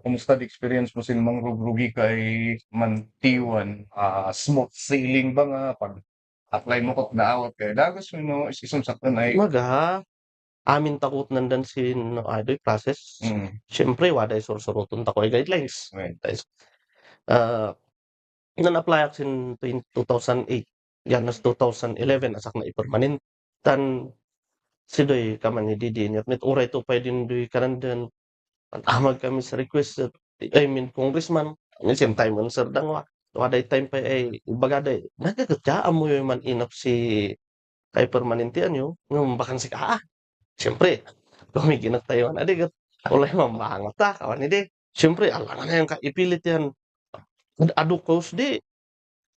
kumusta di experience mo sin mangrugrugi kay Mantiwan? Smooth sailing ba nga pag apply mo kot daawat kay dagos mo no isisum saktan ay Kumbaga, amin takot nandan sin adoy process. mm, Siyempre, waday sursuruton ta ko'y guidelines. right. Ah, nan-apply ak sin 2008, yan nas 2011 asak na i-permanent. Tan sidoy kaman ni Didi niya met uray to pwede doy kanan den amag kami sa request I mean congressman at same time on sir dangwa waday time pa ay bagaday nagagatya mo yung man inap si kay permanente anyo ngum bakan si siyempre gumiginat tayo na di gat ulay mambangat ta kawan hindi siyempre alangan na yung kaipilit yan adu cause di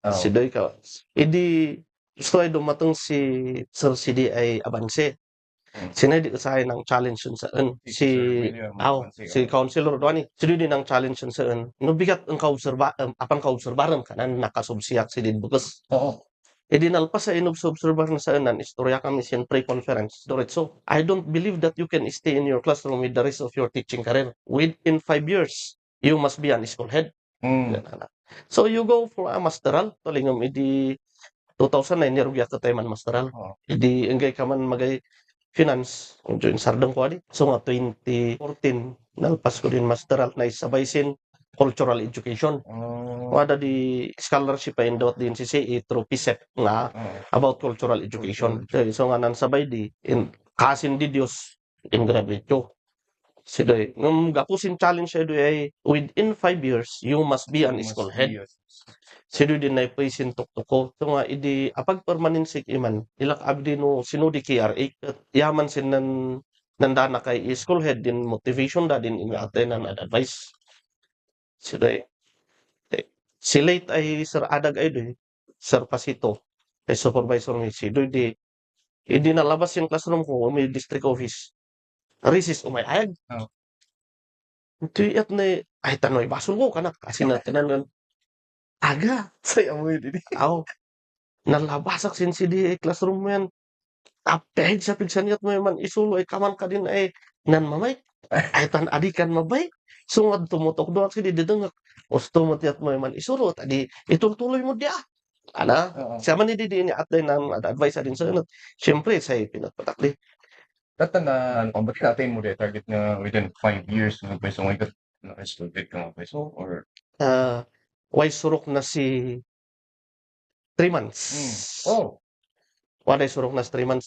Oh, sidoy ka idi gusto ay dumatong si Sir CD ay abanse mm. sinedi usahay ng challenge yun saan Si si Sir William Abansi, si Councilor Duani sino din ang challenge yun saan no bigat ang apan kaobserbaran ka na nakasubsiyak si din bukas Oo. e di nalpas sa inobserbar na saan nan istorya kami sin pre-conference diretso I don't believe that you can stay in your classroom with the rest of your teaching career within 5 years you must be an school head. Mm. So you go for a masteral tolingom idi 2009 nirugya ka tayo man masteral Oo. idi enggay ka man magay finance join sardang ko adi so nga 2014 nalpas ko din masteral na isabay sin cultural education Oh, wada di scholarship pa indot din si CE through PSEP nga oo. about cultural Cultural education education. so nga nan sabay di in kasin di Dios in graduate ko sidoy ngum gapusin challenge siya doy ay within 5 years you must be You an must school be head. a Sido din na ipasin tuktuko. So nga, idi, apag permanensik iman, ilak abdi no sinudi KRA, at yaman sin nandana kay school head din motivation da din ingatay nan advice. Sila si late ay Sir Adag ay doy, Sir Pasito, ay supervisor ni si doy di, hindi nalabas yung classroom ko, may district office. Recess umayag. Oh, Ito at na, ay tanoy, baso ko kanak, kasi na tinanan, aga, say amoy din. Aw, nalabasak sin si di classroom mo yan. Tapehid sa pigsaniat mo man isulo ay kaman ka din ay nan mamay ay tan adikan mabay sungad tumutok doon sidi didengak gusto mo tiyat mo man isulo tadi ituloy mo dia ana oo. siya man di ni at nan advice din sa unot siyempre say pinatpatak di Tatanan kung ba't natin mo de target nga within 5 years ng peso mo ikat na-student ka nga peso or ah way surok na si 3 months oh, waday surok na sa 3 months